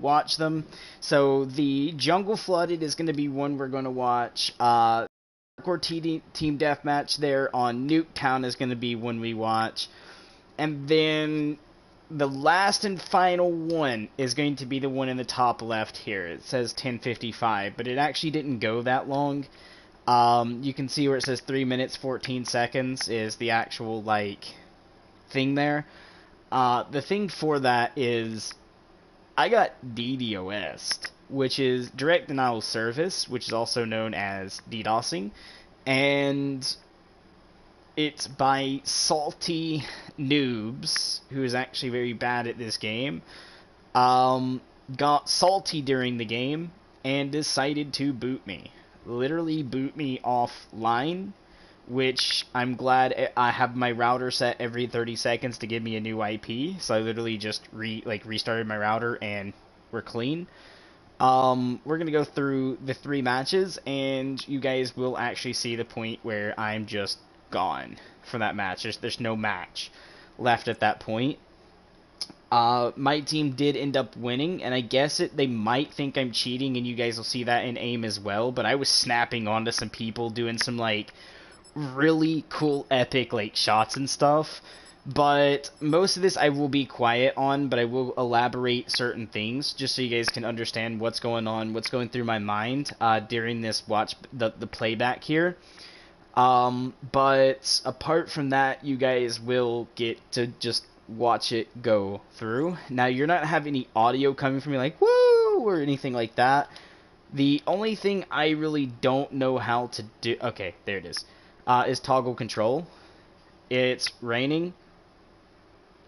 watch them. So the Jungle Flooded is going to be one we're going to watch. Hardcore Team Deathmatch there on Nuketown is going to be one we watch. And then the last and final one is going to be the one in the top left here. It says 10:55, but it actually didn't go that long. You can see where it says 3 minutes 14 seconds is the actual thing there. The thing for that is I got DDoS'd, which is Direct Denial of Service, which is also known as DDoSing, and it's by salty noobs, who is actually very bad at this game, got salty during the game, and decided to boot me. Literally boot me offline, which I'm glad I have my router set every 30 seconds to give me a new IP, so I literally just restarted my router and we're clean. We're going to go through the 3 matches, and you guys will actually see the point where I'm just gone from that match. There's no match left at that point. My team did end up winning, and I guess they might think I'm cheating, and you guys will see that in aim as well, but I was snapping onto some people doing some really cool epic shots and stuff. But most of this I will be quiet on, but I will elaborate certain things just so you guys can understand what's going on, what's going through my mind during this the playback here. But apart from that, you guys will get to just watch it go through. Now, you're not having any audio coming from me like, woo, or anything like that. The only thing I really don't know how to do, okay, there it is toggle control. It's raining.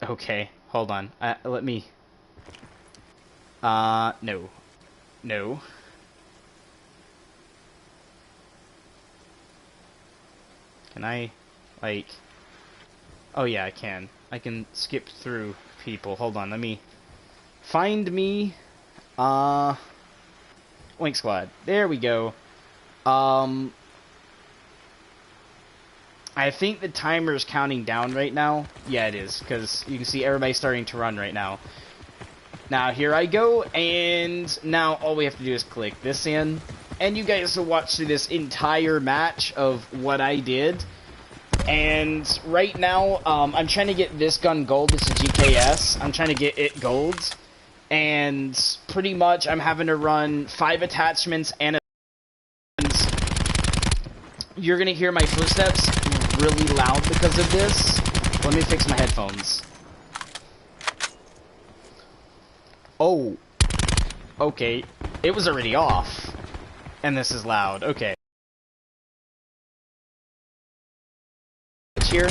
Okay, hold on. Let me, no. No. Can I, oh yeah, I can. I can skip through people. Hold on, let me find me, Wink Squad. There we go. I think the timer is counting down right now. Yeah, it is, because you can see everybody starting to run right now. Now, here I go, and now all we have to do is click this in, and you guys will watch through this entire match of what I did. And right now, I'm trying to get this gun gold. It's a GKS. I'm trying to get it gold. And pretty much, I'm having to run 5 attachments and you're going to hear my footsteps really loud because of this. Let me fix my headphones. Oh. Okay. It was already off. And this is loud. Okay. Here.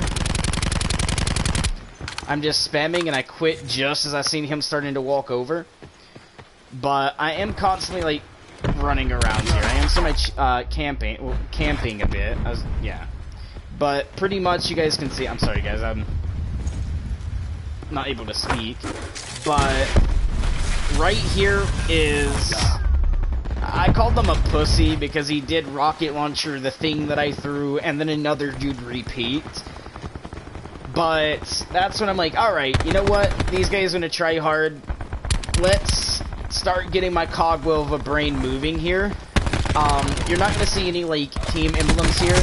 I'm just spamming and I quit just as I seen him starting to walk over. But I am constantly running around here. I am camping a bit. Yeah. But pretty much you guys can see, I'm sorry guys, I'm not able to speak. But right here is, I called him a pussy because he did rocket launcher the thing that I threw, and then another dude repeat. But that's when I'm like, alright, you know what? These guys are going to try hard. Let's start getting my cogwheel of a brain moving here. You're not going to see any, team emblems here.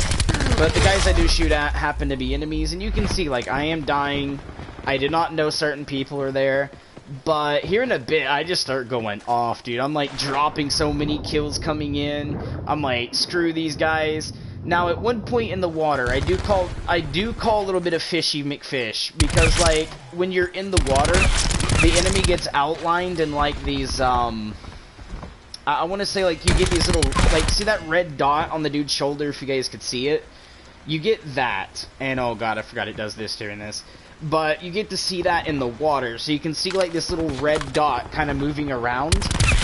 But the guys I do shoot at happen to be enemies. And you can see, I am dying. I did not know certain people are there. But here in a bit, I just start going off, dude. I'm, dropping so many kills coming in. I'm like, screw these guys. Now, at one point in the water, I do call a little bit of Fishy McFish, because, when you're in the water, the enemy gets outlined in, these, I want to say, you get these little, see that red dot on the dude's shoulder, if you guys could see it? You get that, and, oh god, I forgot it does this during this. But you get to see that in the water, so you can see, this little red dot kind of moving around.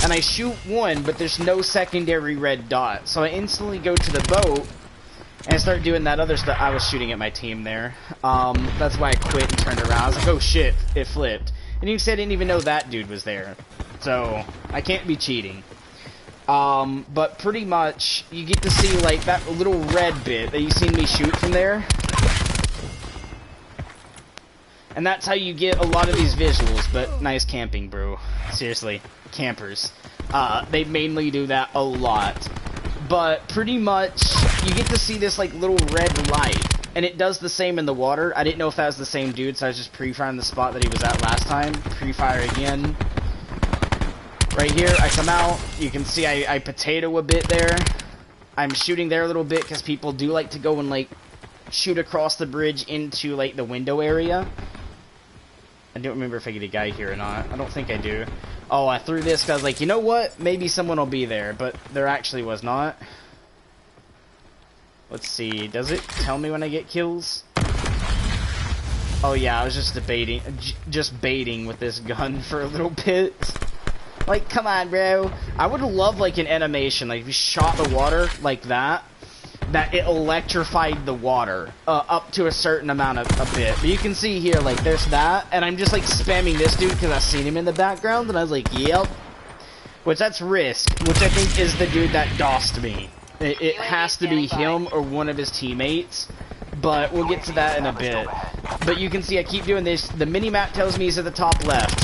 And I shoot one, but there's no secondary red dot. So I instantly go to the boat and start doing that other stuff. I was shooting at my team there. That's why I quit and turned around. I was like, oh shit, it flipped. And you said I didn't even know that dude was there. So, I can't be cheating. But pretty much, you get to see, that little red bit that you seen me shoot from there. And that's how you get a lot of these visuals, but nice camping, bro. Seriously, campers. They mainly do that a lot. But pretty much, you get to see this like little red light. And it does the same in the water. I didn't know if that was the same dude, so I was just pre-firing the spot that he was at last time. Pre-fire again. Right here, I come out. You can see I potato a bit there. I'm shooting there a little bit because people do like to go and like shoot across the bridge into like the window area. I don't remember if I get a guy here or not. I don't think I do. Oh, I threw this because I was like, you know what? Maybe someone will be there, but there actually was not. Let's see. Does it tell me when I get kills? Oh yeah, I was just baiting with this gun for a little bit. Like, come on, bro. I would love like an animation, like if you shot the water like that, that it electrified the water up to a certain amount of a bit. But you can see here, like, there's that, and I'm just like spamming this dude because I seen him in the background, and I was like, yep. Which that's Risk, which I think is the dude that DOSed me. It has to be him or one of his teammates, but we'll get to that in a bit. But you can see I keep doing this. The mini-map tells me he's at the top left.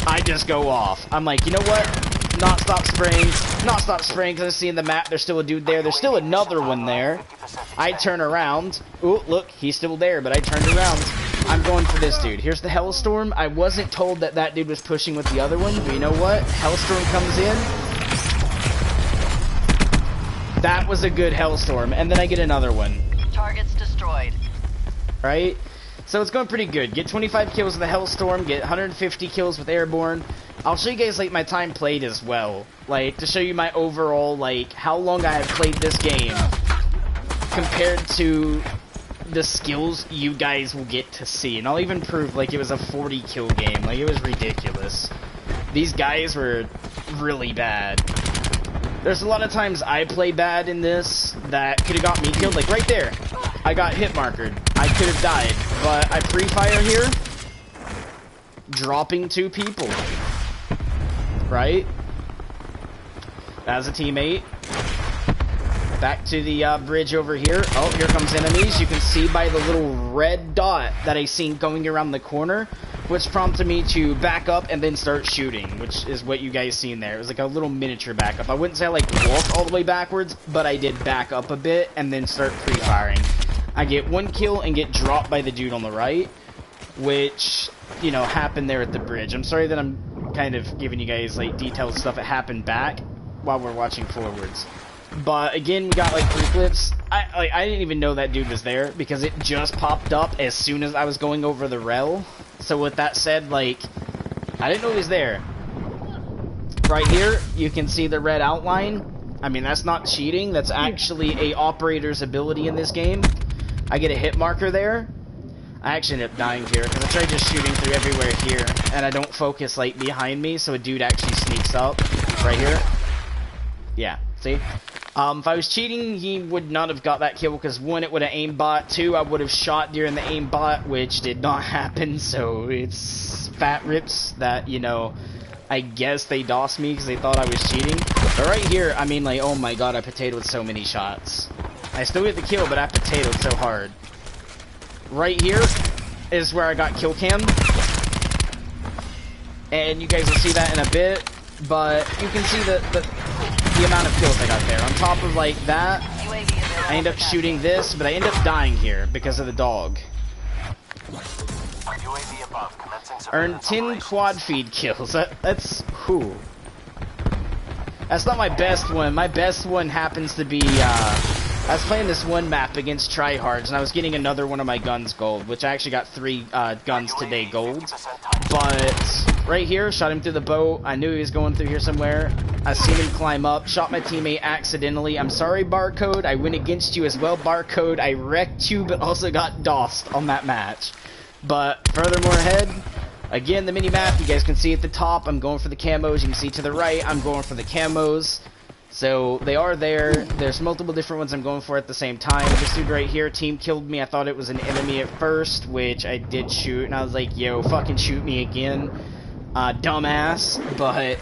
I just go off. I'm like, you know what? Not stop spraying because I see in the map there's still a dude there. There's still another one there. I turn around. Ooh, look, he's still there, but I turned around. I'm going for this dude. Here's the Hellstorm. I wasn't told that that dude was pushing with the other one, but you know what? Hellstorm comes in. That was a good Hellstorm, and then I get another one. Targets destroyed. Right? So it's going pretty good. Get 25 kills with the Hellstorm, get 150 kills with Airborne. I'll show you guys, like, my time played as well. Like, to show you my overall, like, how long I have played this game compared to the skills you guys will get to see. And I'll even prove, like, it was a 40 kill game. Like, it was ridiculous. These guys were really bad. There's a lot of times I play bad in this that could have got me killed. Like, right there. I got hit markered. I could have died. But I pre-fire here. Dropping 2 people. Right? As a teammate. Back to the bridge over here. Oh, here comes enemies. You can see by the little red dot that I seen going around the corner, which prompted me to back up and then start shooting, which is what you guys seen there. It was like a little miniature backup. I wouldn't say I like walked all the way backwards, but I did back up a bit and then start pre-firing. I get 1 kill and get dropped by the dude on the right, which, you know, happened there at the bridge. I'm sorry that I'm kind of giving you guys like detailed stuff. It happened back while we're watching forwards. But again, we got like 3 clips. I didn't even know that dude was there because it just popped up as soon as I was going over the rel. So with that said, like, I didn't know he was there. Right here, you can see the red outline. I mean, that's not cheating. That's actually a operator's ability in this game. I get a hit marker there. I actually ended up dying here because I tried just shooting through everywhere here, and I don't focus like behind me, so a dude actually sneaks up right here. Yeah, see? If I was cheating, he would not have got that kill because 1, it would have aimbot. 2, I would have shot during the aimbot, which did not happen. So it's fat rips that, you know, I guess they DOSed me because they thought I was cheating. But right here, I mean, like, oh my god, I potatoed so many shots. I still get the kill, but I potatoed so hard. Right here is where I got kill cam. And you guys will see that in a bit. But you can see the amount of kills I got there. On top of like that, I end up shooting this, but I end up dying here because of the dog. Earned 10 quad feed kills. That's cool. That's not my best one. My best one happens to be, I was playing this one map against tryhards, and I was getting another one of my guns gold, which I actually got 3 guns today gold. But right here, shot him through the boat. I knew he was going through here somewhere. I seen him climb up, shot my teammate accidentally. I'm sorry, Barcode. I went against you as well, Barcode. I wrecked you, but also got DOSed on that match. But furthermore ahead, again, the mini-map, you guys can see at the top, I'm going for the camos. You can see to the right, I'm going for the camos. So they are there. There's multiple different ones I'm going for at the same time. This dude right here, team killed me. I thought it was an enemy at first, which I did shoot. And I was like, yo, fucking shoot me again. Dumbass. But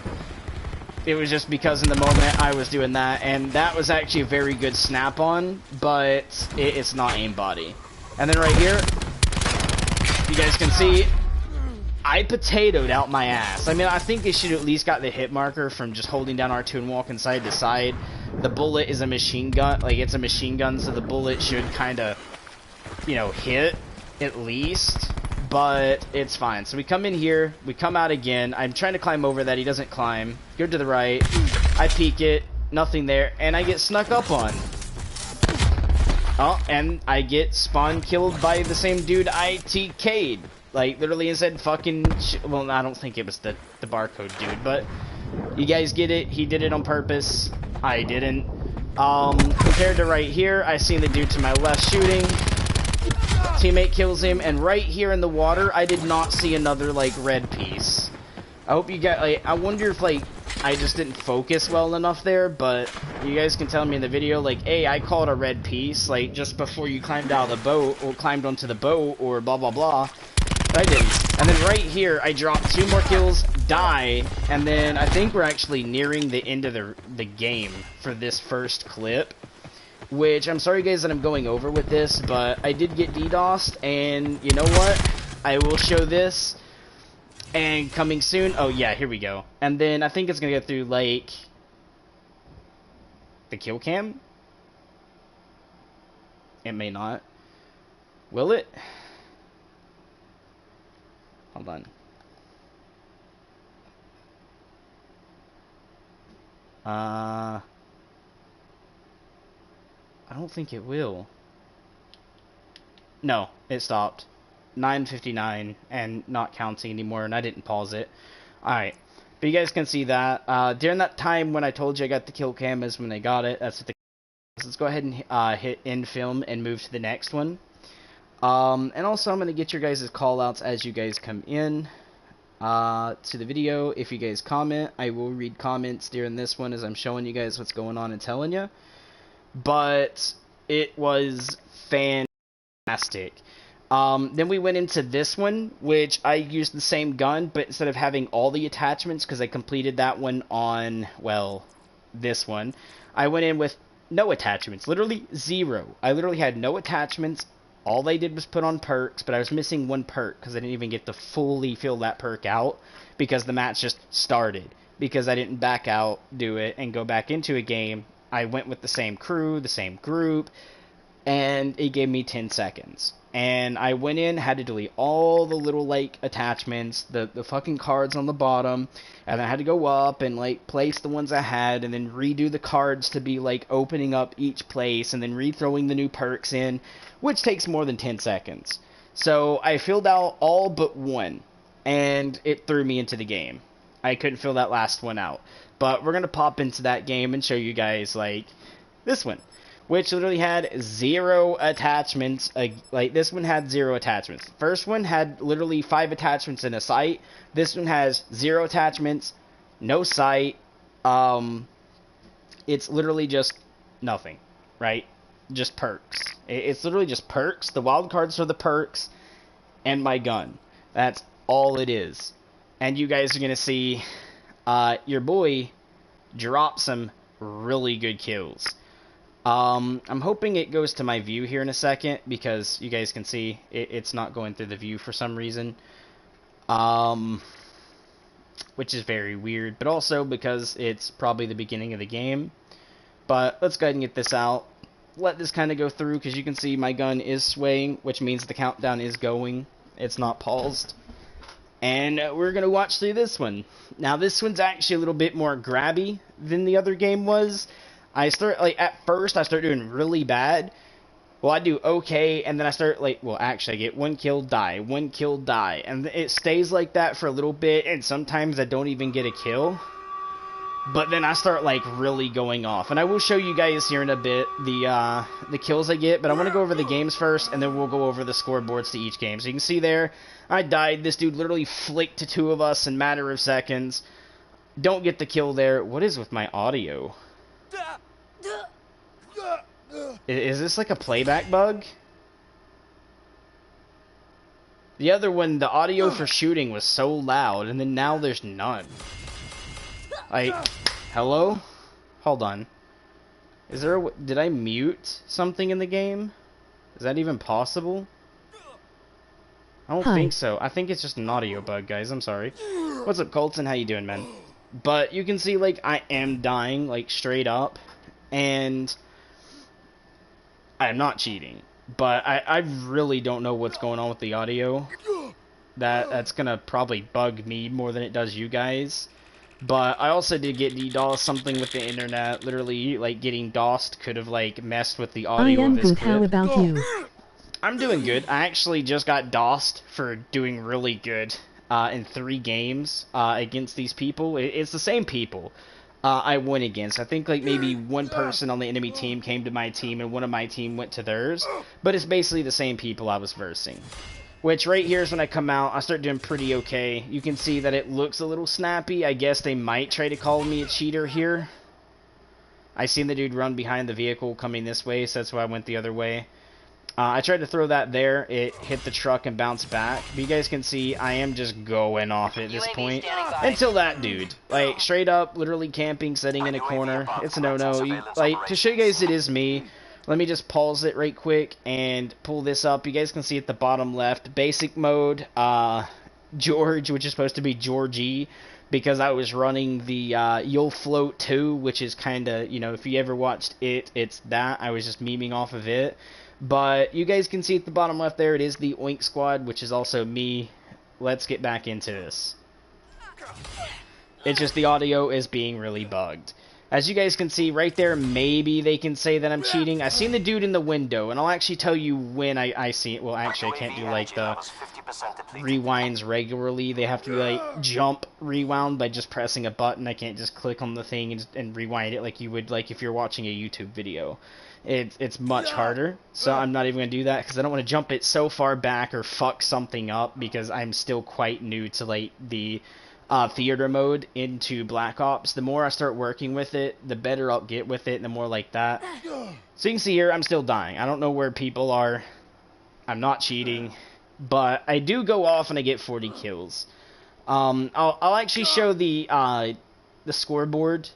it was just because in the moment I was doing that. And that was actually a very good snap-on, but it's not aimbody. And then right here, You guys can see, I potatoed out my ass. I mean, I think they should at least got the hit marker from just holding down R2 and walking side to side. The bullet is a machine gun, like it's a machine gun, so the bullet should kind of, you know, hit at least. But it's fine. So we come in here, we come out again. I'm trying to climb over that, he doesn't climb. Go to the right, I peek it, nothing there, and I get snuck up on. Oh, and I get spawn killed by the same dude I TK'd. Like, literally and said fucking well, I don't think it was the barcode dude, but you guys get it. He did it on purpose. I didn't. Compared to right here, I see the dude to my left shooting. Teammate kills him, and right here in the water, I did not see another, like, red piece. I hope you got, like, I wonder if, like, I just didn't focus well enough there, but you guys can tell me in the video, like, hey, I called a red piece, like, just before you climbed out of the boat, or climbed onto the boat, or blah, blah, blah. But I didn't. And then right here, I dropped 2 more kills, die, and then I think we're actually nearing the end of the game for this first clip. Which, I'm sorry guys that I'm going over with this, but I did get DDoSed, and you know what? I will show this. And coming soon, oh yeah, here we go. And then I think it's gonna go through, like, the kill cam? It may not. Will it? Hold on. I don't think it will. No, it stopped. 9:59 and not counting anymore, and I didn't pause it. Alright, but you guys can see that. During that time when I told you I got the kill cam is when I got it. That's what the let's go ahead and hit end film and move to the next one. And also I'm going to get your guys' call outs as you guys come in to the video. If you guys comment, I will read comments during this one as I'm showing you guys what's going on and telling you. But it was fantastic. Then we went into this one, which I used the same gun, but instead of having all the attachments, because I completed that one on, well, this one, I went in with no attachments, literally 0. I literally had no attachments. All they did was put on perks, but I was missing 1 perk because I didn't even get to fully fill that perk out because the match just started. Because I didn't back out, do it, and go back into a game. I went with the same crew, the same group, and it gave me 10 seconds. And I went in, had to delete all the little, like, attachments, the fucking cards on the bottom, and I had to go up and, like, place the ones I had, and then redo the cards to be, like, opening up each place, and then re-throwing the new perks in, which takes more than 10 seconds. So I filled out all but 1, and it threw me into the game. I couldn't fill that last one out. But we're going to pop into that game and show you guys, like, this one. Which literally had 0 attachments. Like, this one had 0 attachments. First one had literally 5 attachments in a sight. This one has 0 attachments, no sight. It's literally just nothing, right? Just perks. It's literally just perks. The wild cards are the perks and my gun. That's all it is. And you guys are going to see your boy drop some really good kills. I'm hoping it goes to my view here in a second, because you guys can see it's not going through the view for some reason. Which is very weird, but also because it's probably the beginning of the game. But let's go ahead and get this out. Let this kind of go through, because you can see my gun is swaying, which means the countdown is going. It's not paused. And we're going to watch through this one. Now, this one's actually a little bit more grabby than the other game was. At first, I start doing really bad. Well, I do okay, and then I start, actually, I get 1 kill, die, 1 kill, die. And it stays like that for a little bit, and sometimes I don't even get a kill. But then I start, really going off. And I will show you guys here in a bit the kills I get, but I want to go over the games first, and then we'll go over the scoreboards to each game. So you can see there, I died. This dude literally flicked to 2 of us in a matter of seconds. Don't get the kill there. What is with my audio? Is this like a playback bug? The other one, the audio for shooting was so loud, and then now there's none. Hello? Hold on. Is there did I mute something in the game? Is that even possible? I don't think so. I think it's just an audio bug, guys. I'm sorry. What's up, Colton? How you doing, man? But you can see, like, I am dying, like, straight up. And I'm not cheating. But I really don't know what's going on with the audio. That's gonna probably bug me more than it does you guys. But I also did get DDoS, something with the internet. Literally, like, getting DOSed could have, like, messed with the audio of this clip. How about you? I'm doing good. I actually just got DOSed for doing really good in 3 games against these people. It's the same people I went against. I think like maybe one person on the enemy team came to my team and one of my team went to theirs. But it's basically the same people I was versing. Which right here is when I come out, I start doing pretty okay. You can see that it looks a little snappy. I guess they might try to call me a cheater here. I seen the dude run behind the vehicle coming this way, so that's why I went the other way. I tried to throw that there. It hit the truck and bounced back. But you guys can see I am just going off at this point. Until that dude. Like, straight up, literally camping, sitting in a corner. It's a no-no. Like, to show you guys it is me, let me just pause it right quick and pull this up. You guys can see at the bottom left, basic mode, George, which is supposed to be Georgie, because I was running the You'll Float 2, which is kind of, you know, if you ever watched it, it's that. I was just memeing off of it. But you guys can see at the bottom left there, it is the Oink Squad, which is also me. Let's get back into this. It's just the audio is being really bugged. As you guys can see right there, maybe they can say that I'm cheating. I seen the dude in the window, and I'll actually tell you when I see it. Well, actually, I can't do, like, the rewinds regularly. They have to, like, jump rewound by just pressing a button. I can't just click on the thing and rewind it like you would, like, if you're watching a YouTube video. It's much harder, so I'm not even going to do that because I don't want to jump it so far back or fuck something up because I'm still quite new to, like, the theater mode into Black Ops. The more I start working with it, the better I'll get with it, and the more like that. So you can see here, I'm still dying. I don't know where people are. I'm not cheating, but I do go off and I get 40 kills. I'll actually show the scoreboard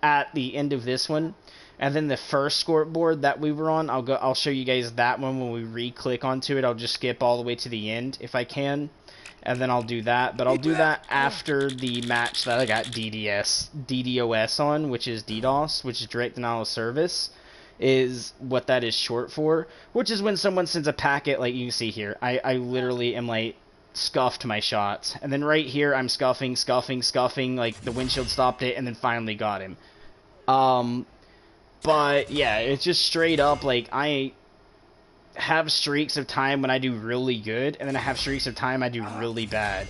at the end of this one. And then the first scoreboard that we were on, I'll show you guys that one when we re-click onto it. I'll just skip all the way to the end if I can. And then I'll do that. But I'll do that after the match that I got DDoS on, which is DDoS, which is Direct Denial of Service, is what that is short for. Which is when someone sends a packet, like you can see here. I literally am like, scuffed my shots. And then right here, I'm scuffing, like the windshield stopped it, and then finally got him. But, yeah, it's just straight up, like, I have streaks of time when I do really good, and then I have streaks of time I do really bad.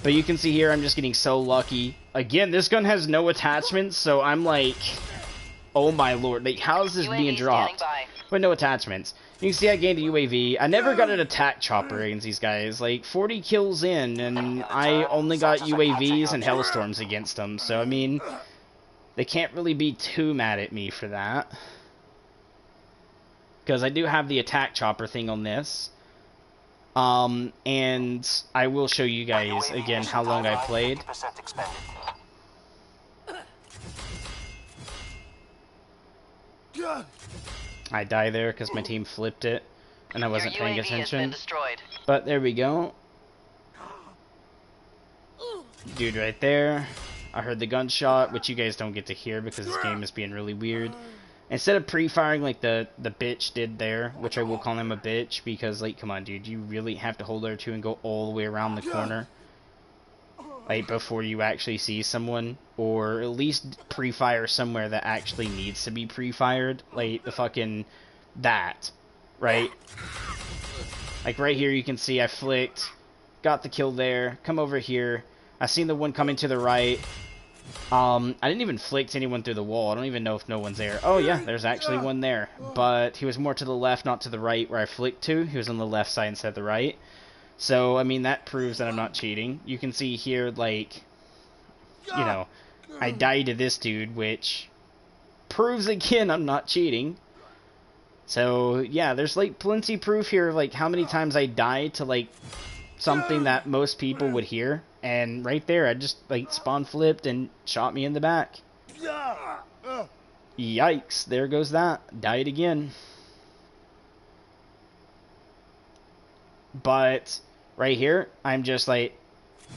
But you can see here, I'm just getting so lucky. Again, this gun has no attachments, so I'm like, oh my lord, like, how is this being dropped? With no attachments. You can see I gained a UAV. I never got an attack chopper against these guys. Like, 40 kills in, and I only got UAVs and Hellstorms against them, so, I mean, they can't really be too mad at me for that. Because I do have the attack chopper thing on this. And I will show you guys, again, how long I played. I die there because my team flipped it. And I wasn't paying attention. But there we go. Dude right there. I heard the gunshot, which you guys don't get to hear because this game is being really weird. Instead of pre-firing like the bitch did there, which I will call him a bitch because, like, come on, dude, you really have to hold R2 and go all the way around the corner, like, before you actually see someone, or at least pre-fire somewhere that actually needs to be pre-fired, like the fucking that, right? Like right here, you can see I flicked, got the kill there, come over here. I seen the one coming to the right. I didn't even flick to anyone through the wall. I don't even know if no one's there. Oh yeah, there's actually one there. But he was more to the left, not to the right where I flicked to. He was on the left side instead of the right. So, I mean, that proves that I'm not cheating. You can see here, like, you know, I died to this dude, which proves again I'm not cheating. So, yeah, there's, like, plenty proof here of, like, how many times I died to, like, something that most people would hear. And right there, I just, like, spawn flipped and shot me in the back. Yikes, there goes that. Died again. But Right here, I'm just like,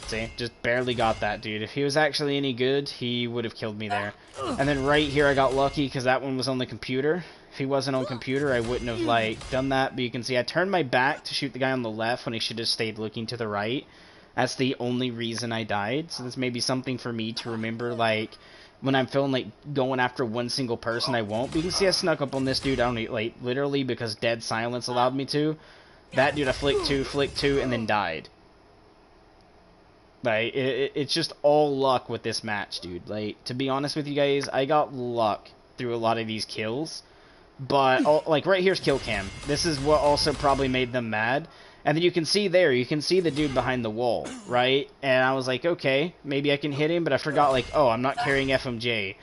see, just barely got that dude. If he was actually any good, he would have killed me there. And then right here, I got lucky because that one was on the computer. If he wasn't on computer, I wouldn't have, like, done that. But you can see I turned my back to shoot the guy on the left when he should have stayed looking to the right. That's the only reason I died. So this may be something for me to remember, like, when I'm feeling like going after one single person, I won't. But you can see I snuck up on this dude, I don't like, literally because dead silence allowed me to. That dude I flicked two, and then died. Like, it's just all luck with this match, dude. Like, to be honest with you guys, I got luck through a lot of these kills. But, like, right here's kill cam. This is what also probably made them mad. And then you can see there, you can see the dude behind the wall, right? And I was like, okay, maybe I can hit him, but I forgot, like, oh, I'm not carrying FMJ.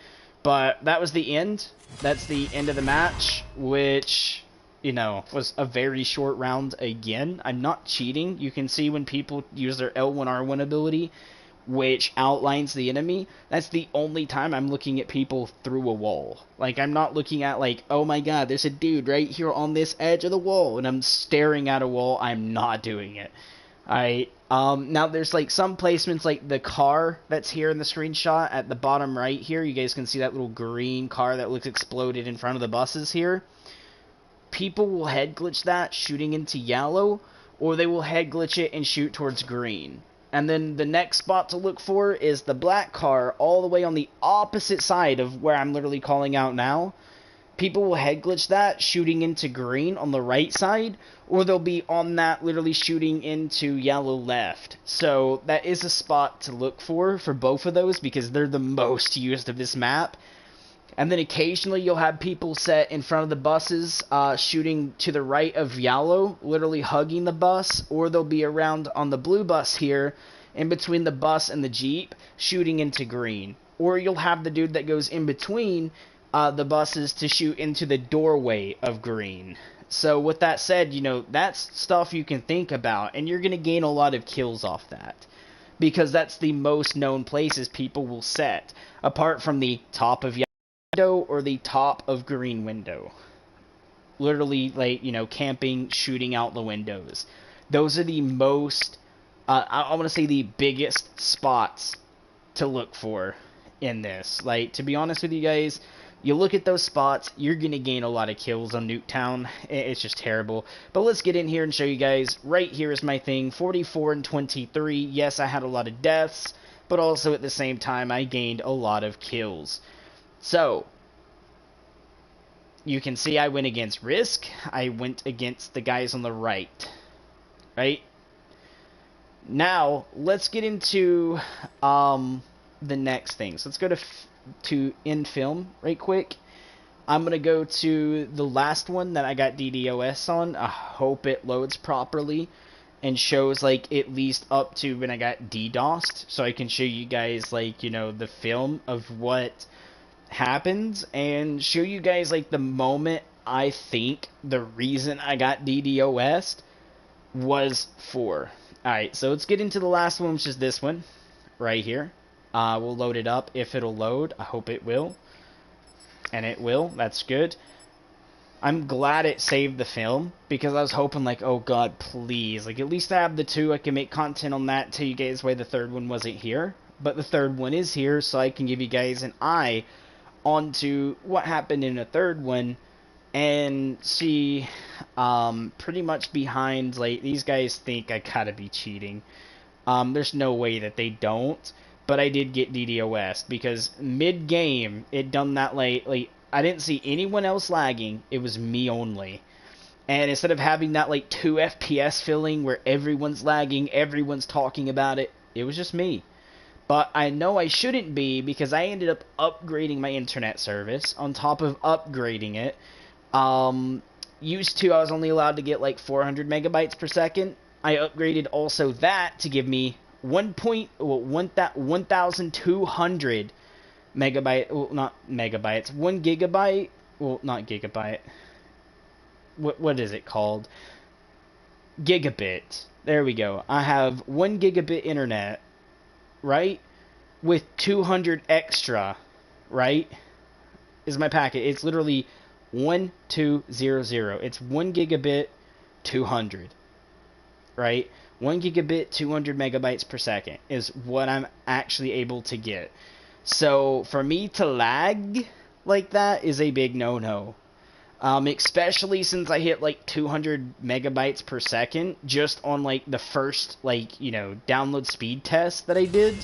But that was the end. That's the end of the match, which, you know, was a very short round again. I'm not cheating. You can see when people use their L1R1 ability, which outlines the enemy, that's the only time I'm looking at people through a wall. Like, I'm not looking at, like, oh my god, there's a dude right here on this edge of the wall, and I'm staring at a wall. I'm not doing it. Now there's, like, some placements, like the car that's here in the screenshot at the bottom right here. You guys can see that little green car that looks exploded in front of the buses here. People will head glitch that, shooting into yellow, or they will head glitch it and shoot towards green. And then the next spot to look for is the black car all the way on the opposite side of where I'm literally calling out now. People will head glitch that, shooting into green on the right side, or they'll be on that literally shooting into yellow left. So that is a spot to look for both of those because they're the most used of this map. And then occasionally you'll have people set in front of the buses, shooting to the right of yellow, literally hugging the bus, or they'll be around on the blue bus here, in between the bus and the Jeep, shooting into green. Or you'll have the dude that goes in between the buses to shoot into the doorway of green. So with that said, you know, that's stuff you can think about, and you're going to gain a lot of kills off that. Because that's the most known places people will set, apart from the top of yellow window or the top of green window. Literally, like, you know, camping, shooting out the windows. Those are the most, I want to say the biggest spots to look for in this. Like, to be honest with you guys, you look at those spots, you're going to gain a lot of kills on Nuketown. It's just terrible. But let's get in here and show you guys. Right here is my thing, 44 and 23. Yes, I had a lot of deaths, but also at the same time, I gained a lot of kills. So, you can see I went against Risk. I went against the guys on the right. Right? Now, let's get into the next thing. So let's go to in film right quick. I'm going to go to the last one that I got DDoS on. I hope it loads properly and shows, like, at least up to when I got DDoSed. So I can show you guys, like, you know, the film of what happens and show you guys, like, the moment I think the reason I got DDoSed was for. Alright, so let's get into the last one, which is this one right here. We'll load it up if it'll load. I hope it will. And it will. That's good. I'm glad it saved the film because I was hoping, like, oh god, please. Like, at least I have the two. I can make content on that, tell you guys why the third one wasn't here. But the third one is here, so I can give you guys an eye onto what happened in the third one and see pretty much behind, like, these guys think I gotta be cheating. There's no way that they don't, but I did get DDoS because mid-game it done that, like I didn't see anyone else lagging, it was me only. And instead of having that, like, 2 FPS feeling where everyone's lagging, everyone's talking about it, it was just me. But I know I shouldn't be because I ended up upgrading my internet service on top of upgrading it. Used to, I was only allowed to get like 400 megabytes per second. I upgraded also that to give me 1,200 megabyte, well, not megabytes, 1 gigabyte, well, not gigabyte. What is it called? Gigabit. There we go. I have 1 gigabit internet, right? With 200 extra, right? Is my packet. It's literally 1200. It's 1 gigabit, 200. Right? 1 gigabit, 200 megabytes per second is what I'm actually able to get. So for me to lag like that is a big no-no. Especially since I hit like 200 megabytes per second just on like the first download speed test that I did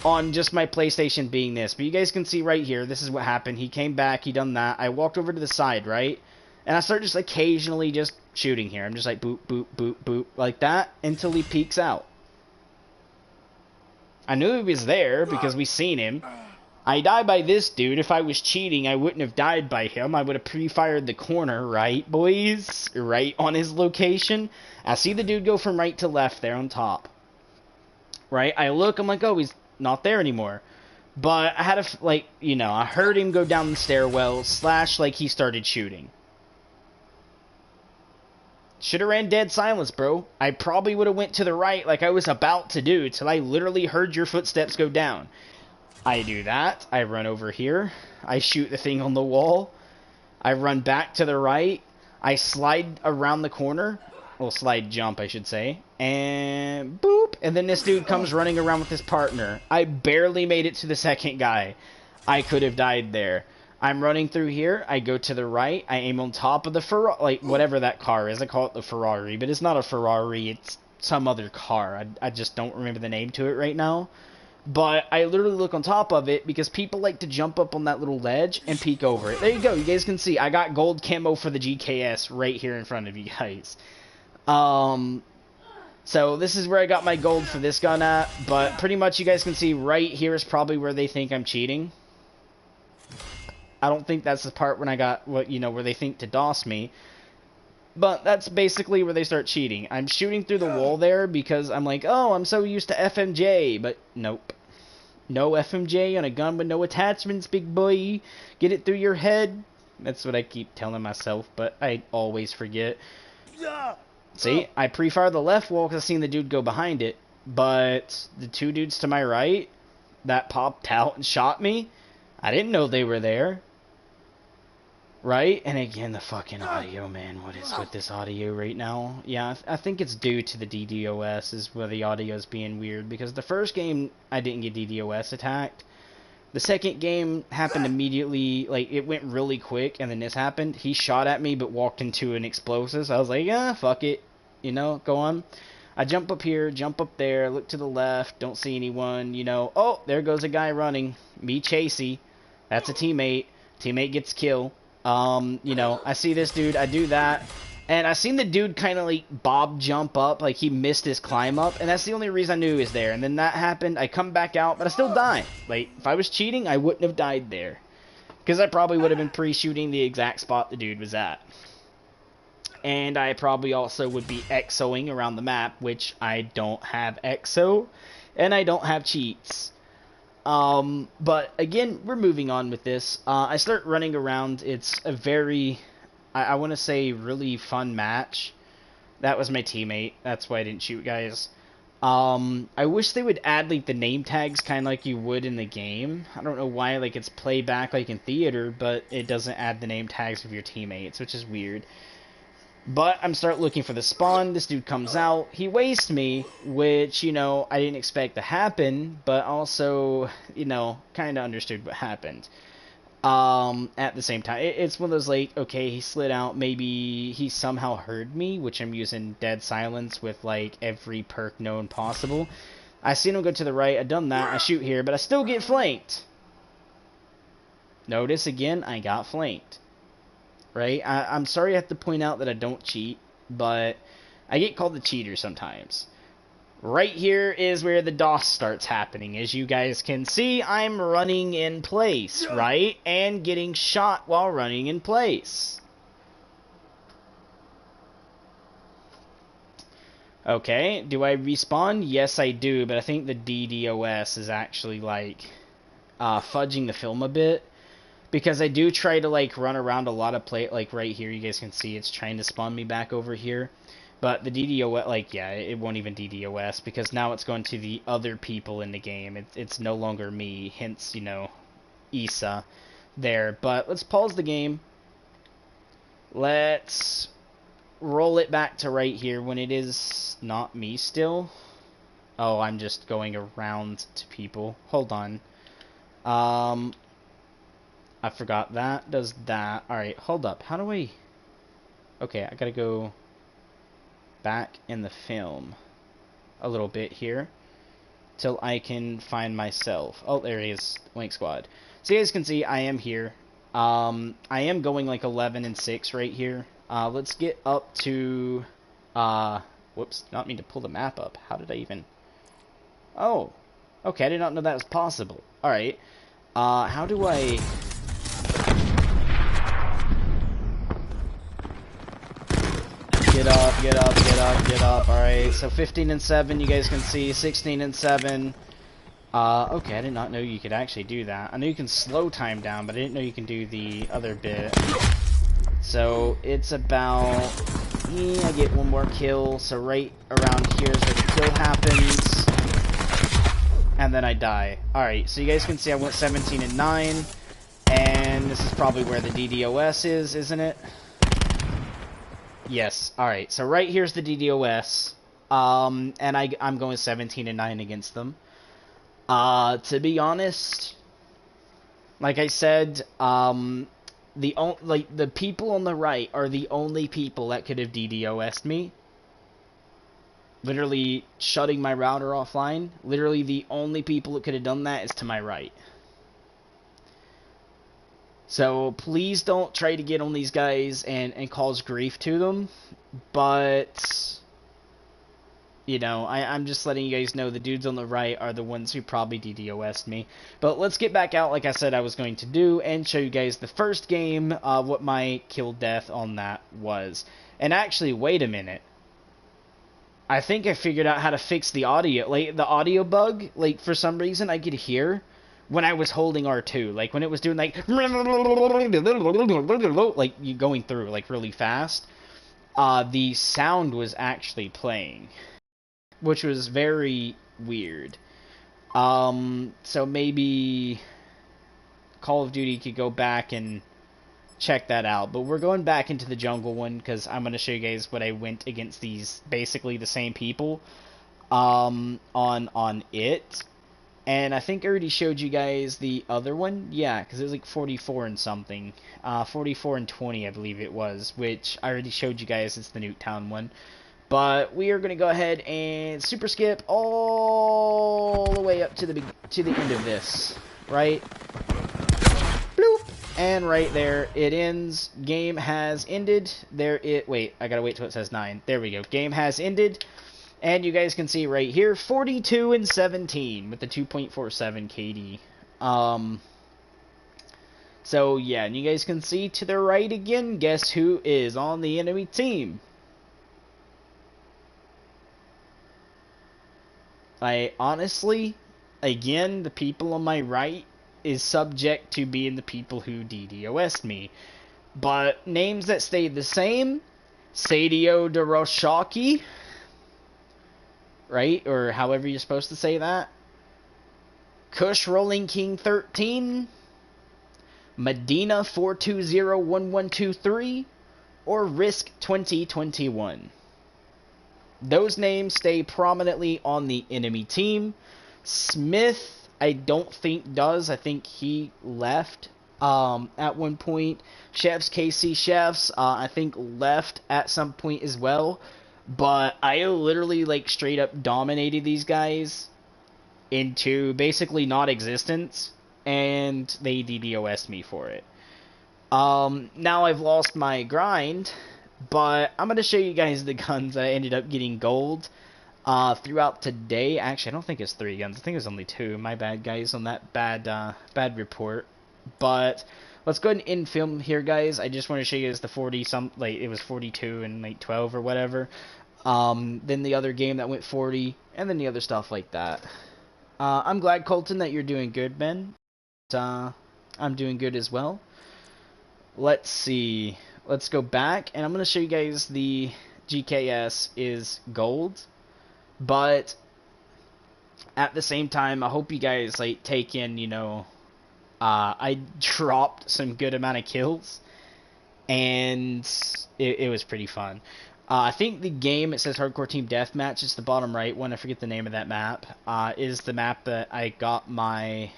on just my PlayStation being this. But you guys can see right here, this is what happened. He came back, he done that. I walked over to the side, right? And I start just occasionally just shooting here. I'm just like boop, boop, boop, boop, like that until he peeks out. I knew he was there because we seen him. I died by this dude. If I was cheating, I wouldn't have died by him. I would have pre-fired the corner, right, boys? Right on his location. I see the dude go from right to left there on top. Right? I look, I'm like, oh, he's not there anymore. But I had I heard him go down the stairwell, / he started shooting. Should have ran dead silence, bro. I probably would have went to the right like I was about to do till I literally heard your footsteps go down. I do that. I run over here. I shoot the thing on the wall. I run back to the right. I slide around the corner. Well, slide jump, I should say. And boop. And then this dude comes running around with his partner. I barely made it to the second guy. I could have died there. I'm running through here. I go to the right. I aim on top of the Ferrari. Whatever that car is. I call it the Ferrari. But it's not a Ferrari. It's some other car. I just don't remember the name to it right now. But I literally look on top of it because people like to jump up on that little ledge and peek over it. There you go. You guys can see I got gold camo for the GKS right here in front of you guys. So this is where I got my gold for this gun at. But pretty much you guys can see right here is probably where they think I'm cheating. I don't think that's the part when I got where they think to DOS me. But that's basically where they start cheating. I'm shooting through the wall there because I'm like, oh, I'm so used to FMJ. But nope. No FMJ on a gun with no attachments, big boy. Get it through your head. That's what I keep telling myself, but I always forget. See, I pre-fired the left wall because I seen the dude go behind it. But the two dudes to my right that popped out and shot me, I didn't know they were there. Right? And again, the fucking audio, man. What is with this audio right now? Yeah, I think it's due to the DDoS is where the audio is being weird. Because the first game, I didn't get DDoS attacked. The second game happened immediately. Like, it went really quick, and then this happened. He shot at me, but walked into an explosive. So I was like, yeah, fuck it. You know, go on. I jump up here, jump up there, look to the left, don't see anyone, Oh, there goes a guy running. Me chasey. That's a teammate. Teammate gets kill. I see this dude, I do that, and I seen the dude kind of like bob jump up, like he missed his climb up, and that's the only reason I knew he was there. And then that happened, I come back out, but I still die. Like, if I was cheating, I wouldn't have died there, because I probably would have been pre-shooting the exact spot the dude was at. And I probably also would be exoing around the map, which I don't have exo, and I don't have cheats. But again, we're moving on with this. I start running around. It's a very, I want to say, really fun match. That was my teammate. That's why I didn't shoot, guys. I wish they would add, like, the name tags kind of like you would in the game. I don't know why, like, it's playback like in theater, but it doesn't add the name tags of your teammates, which is weird. But I'm start looking for the spawn. This dude comes out. He wastes me, which, I didn't expect to happen, but also, kind of understood what happened. At the same time, it's one of those, like, okay, he slid out. Maybe he somehow heard me, which I'm using dead silence with, like, every perk known possible. I seen him go to the right. I done that. I shoot here, but I still get flanked. Notice, again, I got flanked. Right? I'm sorry I have to point out that I don't cheat, but I get called the cheater sometimes. Right here is where the DOS starts happening. As you guys can see, I'm running in place, right? And getting shot while running in place. Okay, do I respawn? Yes, I do, but I think the DDoS is actually, like, fudging the film a bit. Because I do try to, like, run around a lot of like, right here, you guys can see it's trying to spawn me back over here. But the DDoS, like, yeah, it won't even DDoS, because now it's going to the other people in the game. It's no longer me, hence, Issa there. But let's pause the game. Let's roll it back to right here when it is not me still. Oh, I'm just going around to people. Hold on. I forgot that does that. Alright, hold up. How do I... Okay, I gotta go back in the film a little bit here till I can find myself. Oh, there he is. Link Squad. So you guys can see I am here. I am going like 11 and 6 right here. Let's get up to... whoops, not mean to pull the map up. How did I even... Oh, okay, I did not know that was possible. Alright, how do I... Get up, get up, get up, get up. Alright, so 15 and 7, you guys can see. 16 and 7. Okay, I did not know you could actually do that. I know you can slow time down, but I didn't know you can do the other bit. So, it's about... I get one more kill, so right around here is where the kill happens. And then I die. Alright, so you guys can see I went 17 and 9. And this is probably where the DDoS is, isn't it? Yes. Alright, so right here's the DDoS. And I'm going 17 and 9 against them. To be honest, like I said, the people on the right are the only people that could have DDoS'd me. Literally shutting my router offline. Literally the only people that could have done that is to my right. So please don't try to get on these guys and cause grief to them. But, you know, I'm just letting you guys know the dudes on the right are the ones who probably DDoS'd me. But let's get back out like I said I was going to do and show you guys the first game, what my kill death on that was. And actually, wait a minute. I think I figured out how to fix the audio, like the audio bug. Like for some reason I could hear when I was holding R2, like when it was doing like you going through like really fast. The sound was actually playing, which was very weird. So maybe Call of Duty could go back and check that out. But we're going back into the jungle one because I'm going to show you guys what I went against these basically the same people on it. And I think I already showed you guys the other one. Yeah, because it was like 44 and something. 44 and 20, I believe it was, which I already showed you guys. It's the Nuketown one. But we are going to go ahead and super skip all the way up to the end of this, right? Bloop. And right there, it ends. Game has ended. Wait, I gotta wait till it says 9. There we go. Game has ended. And you guys can see right here, 42 and 17 with the 2.47 KD. So yeah, and you guys can see to the right again, guess who is on the enemy team? I honestly, again, the people on my right is subject to being the people who DDoS'd me. But names that stayed the same, Sadio Doroshaki, right? Or however you're supposed to say that. Kush Rolling King 13, Medina 4201123, or Risk 2021. Those names stay prominently on the enemy team. Smith, I don't think does. I think he left at one point. Chefs, KC Chefs, I think left at some point as well. But I literally like straight up dominated these guys into basically non-existence, and they DDoS'd me for it. Now I've lost my grind, but I'm going to show you guys the guns that I ended up getting gold throughout today. Actually, I don't think it's 3 guns. I think it was only 2. My bad, guys, on that bad report. But let's go ahead and end film here, guys. I just want to show you guys the 40 some, like it was 42 and like 12 or whatever. Then the other game that went 40, and then the other stuff like that. I'm glad, Colton, that you're doing good, Ben. I'm doing good as well. Let's see. Let's go back, and I'm going to show you guys the GKS is gold. But at the same time, I hope you guys like take in, you know, I dropped some good amount of kills. and it was pretty fun. I think the game, it says Hardcore Team Deathmatch. It's the bottom right one. I forget the name of that map. Is the map that I got my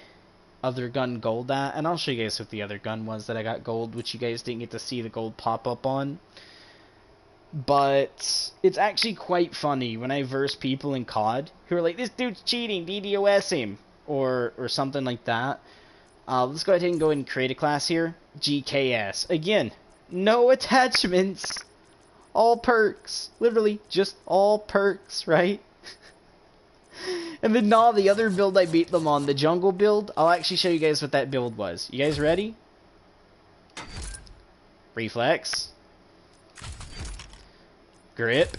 other gun gold at. And I'll show you guys what the other gun was that I got gold, which you guys didn't get to see the gold pop up on. But it's actually quite funny when I verse people in COD who are like, this dude's cheating, DDoS him, or something like that. Let's go ahead and go and create a class here. GKS. Again, no attachments. All perks. Literally, just all perks, right? And then, the other build I beat them on, the jungle build, I'll actually show you guys what that build was. You guys ready? Reflex. Grip.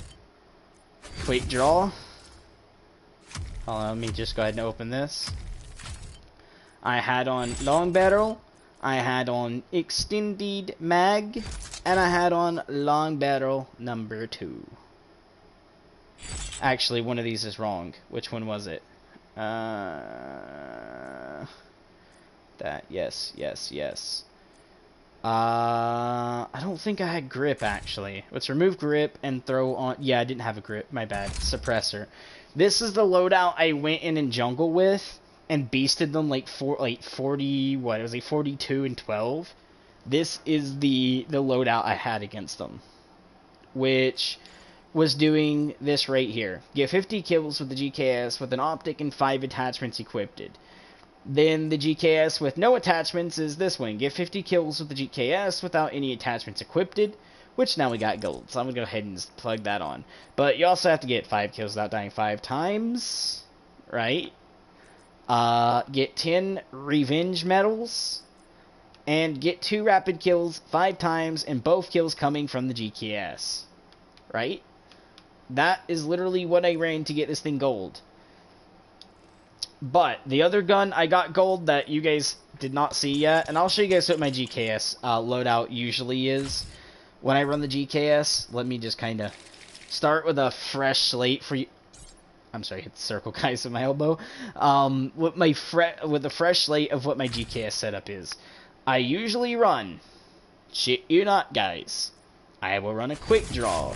Quick draw. Let me just go ahead and open this. I had on long barrel. I had on extended mag. And I had on long barrel number 2. Actually, one of these is wrong. Which one was it? That. Yes. I don't think I had grip, actually. Let's remove grip and throw on... Yeah, I didn't have a grip. My bad. Suppressor. This is the loadout I went in jungle with and beasted them like 40... What? It was like 42 and 12. This is the loadout I had against them. Which was doing this right here. Get 50 kills with the GKS with an optic and 5 attachments equipped. Then the GKS with no attachments is this one. Get 50 kills with the GKS without any attachments equipped. Which now we got gold. So I'm going to go ahead and plug that on. But you also have to get 5 kills without dying 5 times. Right? Get 10 revenge medals. And get 2 rapid kills 5 times, and both kills coming from the GKS. Right? That is literally what I ran to get this thing gold. But the other gun I got gold that you guys did not see yet, and I'll show you guys what my GKS loadout usually is when I run the GKS. Let me just kind of start with a fresh slate for you. I'm sorry, hit the circle, guys, with my elbow. With a fresh slate of what my GKS setup is. I usually run, shit you not, guys, I will run a quick draw,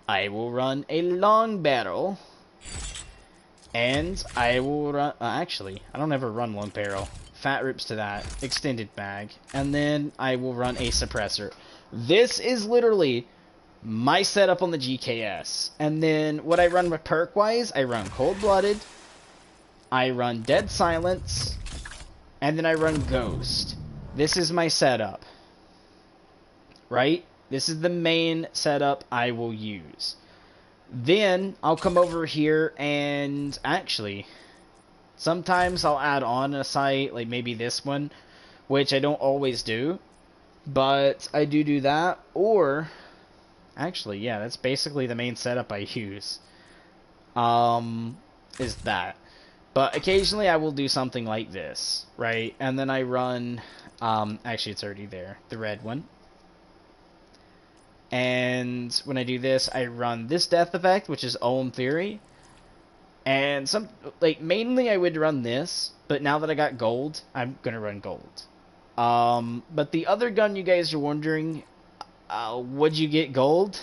I will run a long barrel, and I will run, actually, I don't ever run long barrel, fat rips to that, extended mag, and then I will run a suppressor. This is literally my setup on the GKS, and then what I run with perk-wise, I run cold-blooded, I run dead silence, and then I run ghost. This is my setup, right? This is the main setup I will use. Then I'll come over here and actually, sometimes I'll add on a site, like maybe this one, which I don't always do, but I do that. Or, actually, yeah, that's basically the main setup I use, is that. But occasionally I will do something like this, right? And then I run... actually, it's already there. The red one. And when I do this, I run this death effect, which is Ohm Theory. And mainly I would run this, but now that I got gold, I'm gonna run gold. But the other gun you guys are wondering, would you get gold?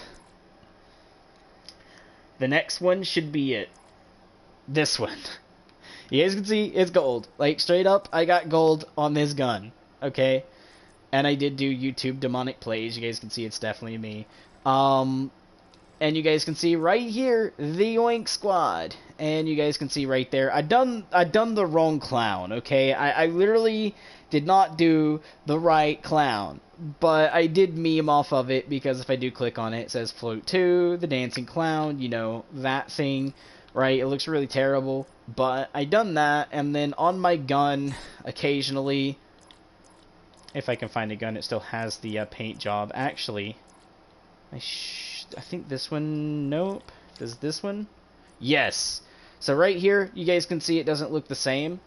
The next one should be it. This one. You guys can see, it's gold. Like, straight up, I got gold on this gun. Okay, and I did do YouTube demonic plays. You guys can see it's definitely me. And you guys can see right here the Oink Squad, and you guys can see right there I done the wrong clown. Okay, I literally did not do the right clown, but I did meme off of it because if I do click on it, it says float 2, the dancing clown. You know that thing, right? It looks really terrible, but I done that, and then on my gun occasionally. If I can find a gun, it still has the paint job. Actually, I think this one... Nope. Does this one? Yes. So right here, you guys can see it doesn't look the same.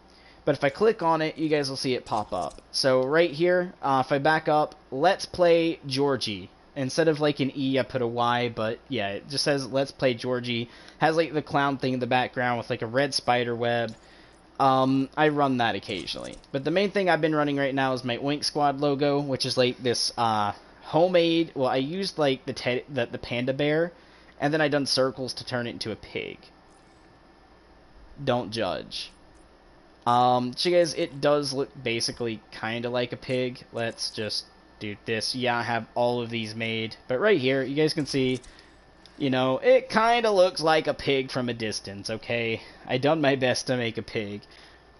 But if I click on it, you guys will see it pop up. So right here, if I back up, Let's Play Georgie. Instead of like an E, I put a Y, but yeah, it just says Let's Play Georgie. Has like the clown thing in the background with like a red spider web. I run that occasionally. But the main thing I've been running right now is my Oink Squad logo, which is like this, homemade. Well, I used like the panda bear, and then I done circles to turn it into a pig. Don't judge. So guys, it does look basically kind of like a pig. Let's just do this. Yeah, I have all of these made, but right here, you guys can see, you know, it kind of looks like a pig from a distance, okay? I done my best to make a pig.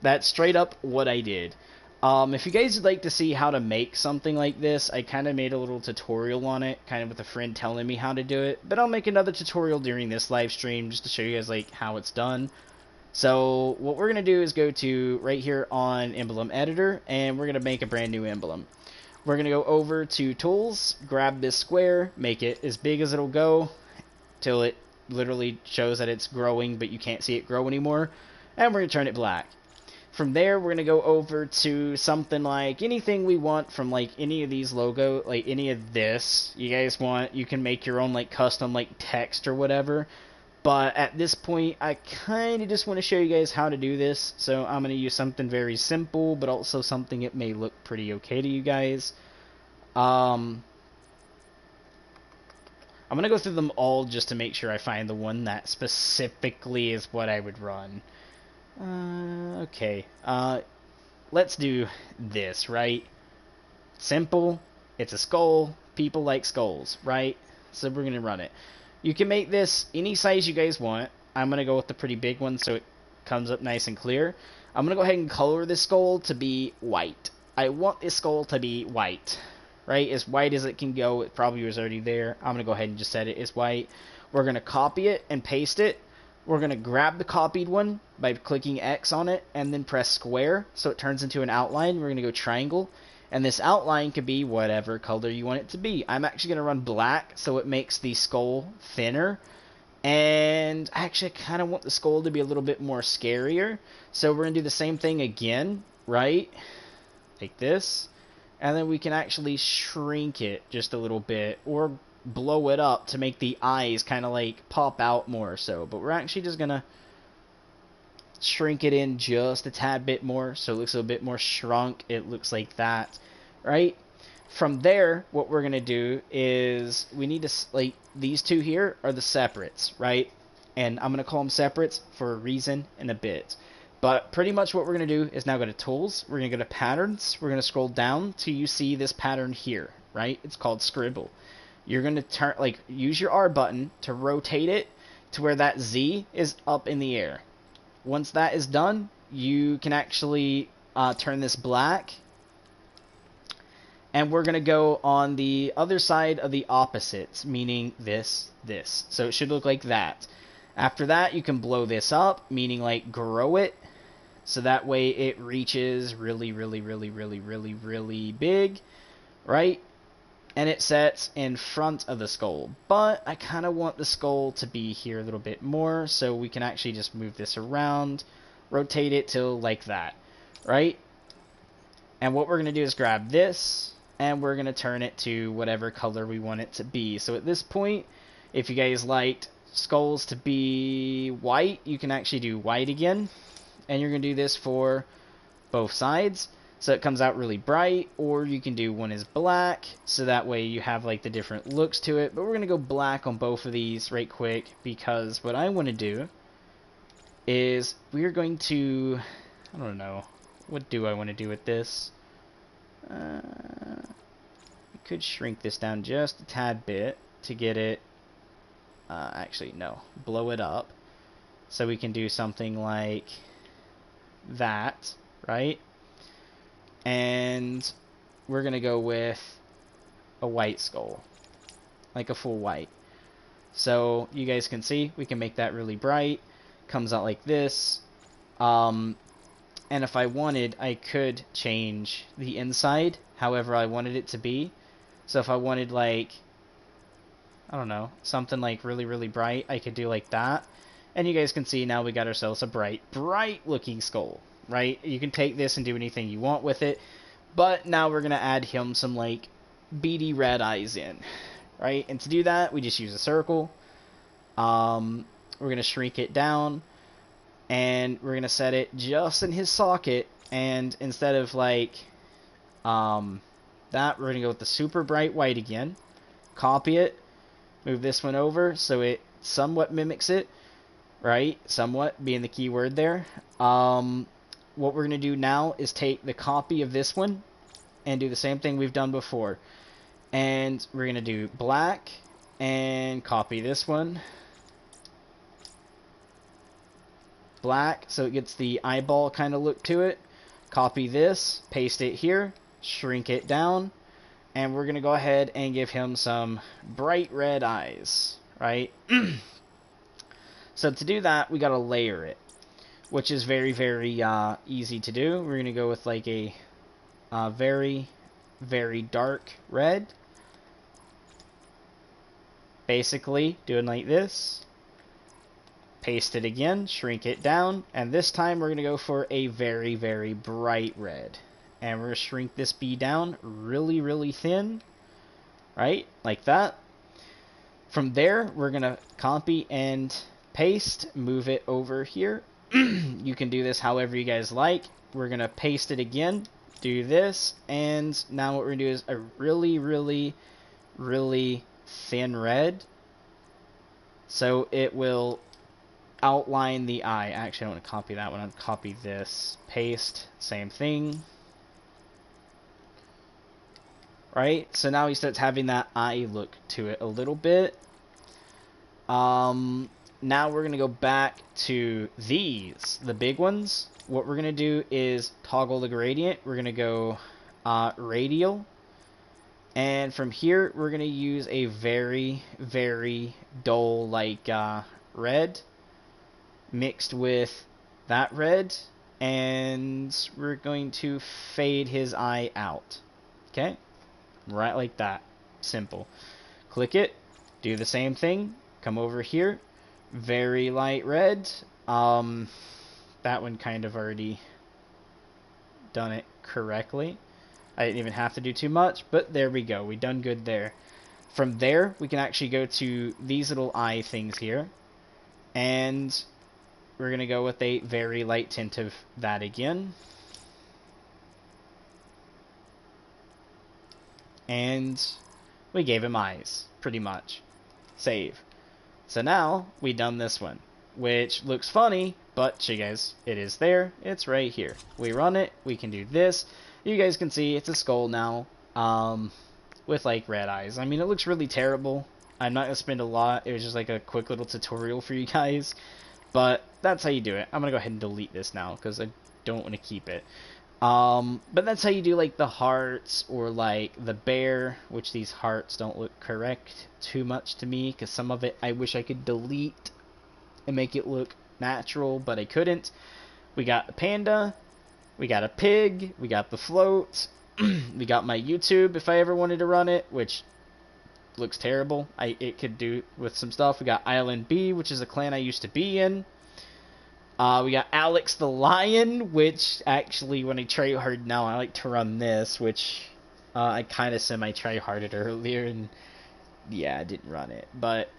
That's straight up what I did. If you guys would like to see how to make something like this, I kind of made a little tutorial on it, kind of with a friend telling me how to do it, but I'll make another tutorial during this live stream just to show you guys, like, how it's done. So what we're going to do is go to right here on Emblem Editor, and we're going to make a brand new emblem. We're going to go over to Tools, grab this square, make it as big as it'll go, till it literally shows that it's growing, but you can't see it grow anymore, and we're going to turn it black. From there, we're going to go over to something like anything we want from, like, any of these logo, like, any of this you guys want. You can make your own, like, custom, like, text or whatever. But at this point, I kind of just want to show you guys how to do this. So I'm going to use something very simple, but also something that may look pretty okay to you guys. I'm going to go through them all just to make sure I find the one that specifically is what I would run. Okay. Let's do this, right? Simple. It's a skull. People like skulls, right? So we're going to run it. You can make this any size you guys want. I'm going to go with the pretty big one so it comes up nice and clear. I'm going to go ahead and color this skull to be white. I want this skull to be white, right? As white as it can go. It probably was already there. I'm going to go ahead and just set it as white. We're going to copy it and paste it. We're going to grab the copied one by clicking X on it and then press square so it turns into an outline. We're going to go triangle. And this outline could be whatever color you want it to be. I'm actually going to run black so it makes the skull thinner. And actually, I kind of want the skull to be a little bit more scarier. So we're going to do the same thing again, right? Like this. And then we can actually shrink it just a little bit. Or blow it up to make the eyes kind of like pop out more so. But we're actually just going to shrink it in just a tad bit more so it looks a bit more shrunk. It looks like that, right? From there, what we're going to do is we need to, like, these two here are the separates, right? And I'm going to call them separates for a reason in a bit. But pretty much what we're going to do is now go to Tools. We're going to go to Patterns. We're going to scroll down till you see this pattern here, right? It's called Scribble. You're going to turn, like, use your R button to rotate it to where that Z is up in the air. Once that is done, you can actually turn this black. And we're going to go on the other side of the opposites, meaning this. So it should look like that. After that, you can blow this up, meaning like grow it. So that way it reaches really, really, really, really, really, really big, right? And it sets in front of the skull. But I kind of want the skull to be here a little bit more, so we can actually just move this around, rotate it till like that, right? And what we're going to do is grab this, and we're going to turn it to whatever color we want it to be. So at this point, if you guys liked skulls to be white, you can actually do white again. And you're going to do this for both sides. So it comes out really bright, or you can do one is black, so that way you have like the different looks to it. But we're going to go black on both of these right quick, because what I want to do is we're going to, I don't know, what do I want to do with this? We could shrink this down just a tad bit to get it, actually no, blow it up. So we can do something like that, right? And we're going to go with a white skull, like a full white. So you guys can see, we can make that really bright. Comes out like this. And if I wanted, I could change the inside however I wanted it to be. So if I wanted, like, I don't know, something like really, really bright, I could do like that. And you guys can see now we got ourselves a bright looking skull. Right? You can take this and do anything you want with it. But now we're going to add him some, like, beady red eyes in. Right? And to do that, we just use a circle. We're going to shrink it down. And we're going to set it just in his socket. And instead of, like, that that, we're going to go with the super bright white again. Copy it. Move this one over so it somewhat mimics it. Right? Somewhat being the key word there. What we're going to do now is take the copy of this one and do the same thing we've done before. And we're going to do black and copy this one. Black, so it gets the eyeball kind of look to it. Copy this, paste it here, shrink it down, and we're going to go ahead and give him some bright red eyes, right? So to do that, we got to layer it, which is very, very easy to do. We're going to go with like a very, very dark red. Basically, doing like this. Paste it again, shrink it down, and this time we're going to go for a very, very bright red. And we're going to shrink this bee down really, really thin, right? Like that. From there, we're going to copy and paste, move it over here. You can do this however you guys like. We're going to paste it again, do this, and now what we're going to do is a really, really, really thin red. So it will outline the eye. Actually, I don't want to copy that one. I'll copy this. Paste. Same thing. Right? So now he starts having that eye look to it a little bit. Now we're going to go back to these, the big ones. What we're going to do is toggle the gradient. We're going to go radial. And from here, we're going to use a very, very dull, like, red mixed with that red, and we're going to fade his eye out. Okay? Right like that. Simple. Click it, do the same thing, come over here, very light red. That one kind of already done it correctly. I didn't even have to do too much, but there we go. We done good there. From there, we can actually go to these little eye things here, and we're going to go with a very light tint of that again. And we gave him eyes, pretty much. Save. So now, we done this one, which looks funny, but you guys, it is there. It's right here. We run it, we can do this. You guys can see it's a skull now, with like red eyes. I mean, it looks really terrible. I'm not going to spend a lot. It was just like a quick little tutorial for you guys. But that's how you do it. I'm going to go ahead and delete this now because I don't want to keep it. But that's how you do like the hearts or like the bear, which these hearts don't look correct too much to me because some of it I wish I could delete and make it look natural, but I couldn't. We got the panda, we got a pig, we got the float, we got my YouTube if I ever wanted to run it, which looks terrible. It could do with some stuff. We got Island B, which is a clan I used to be in. We got Alex the Lion, which actually when I tryhard now, I like to run this, which I kind of semi-tryharded earlier, and yeah, I didn't run it. But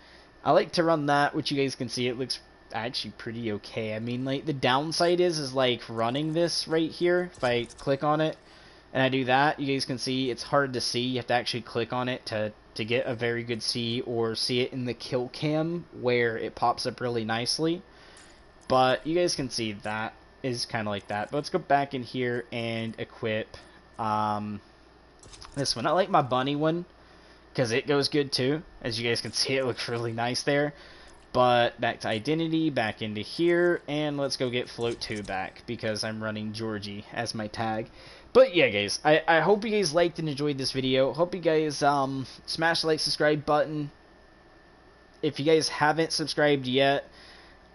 I like to run that, which you guys can see it looks actually pretty okay. I mean, like, the downside is like running this right here. If I click on it and I do that, you guys can see it's hard to see. You have to actually click on it to get a very good see, or see it in the kill cam where it pops up really nicely. But you guys can see that is kind of like that. But let's go back in here and equip this one. I like my bunny one because it goes good too. As you guys can see, it looks really nice there. But back to identity, back into here, and let's go get float 2 back because I'm running Georgie as my tag. But yeah, guys, I hope you guys liked and enjoyed this video. Hope you guys smash the like, subscribe button. If you guys haven't subscribed yet,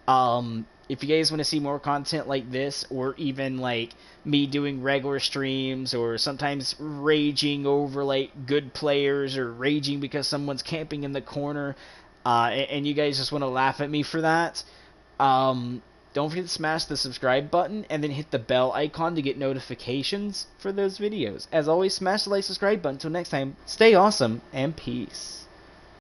if you guys want to see more content like this, or even like me doing regular streams, or sometimes raging over like good players, or raging because someone's camping in the corner, and you guys just want to laugh at me for that, don't forget to smash the subscribe button and then hit the bell icon to get notifications for those videos. As always, smash the like, subscribe button. Until next time, stay awesome and peace.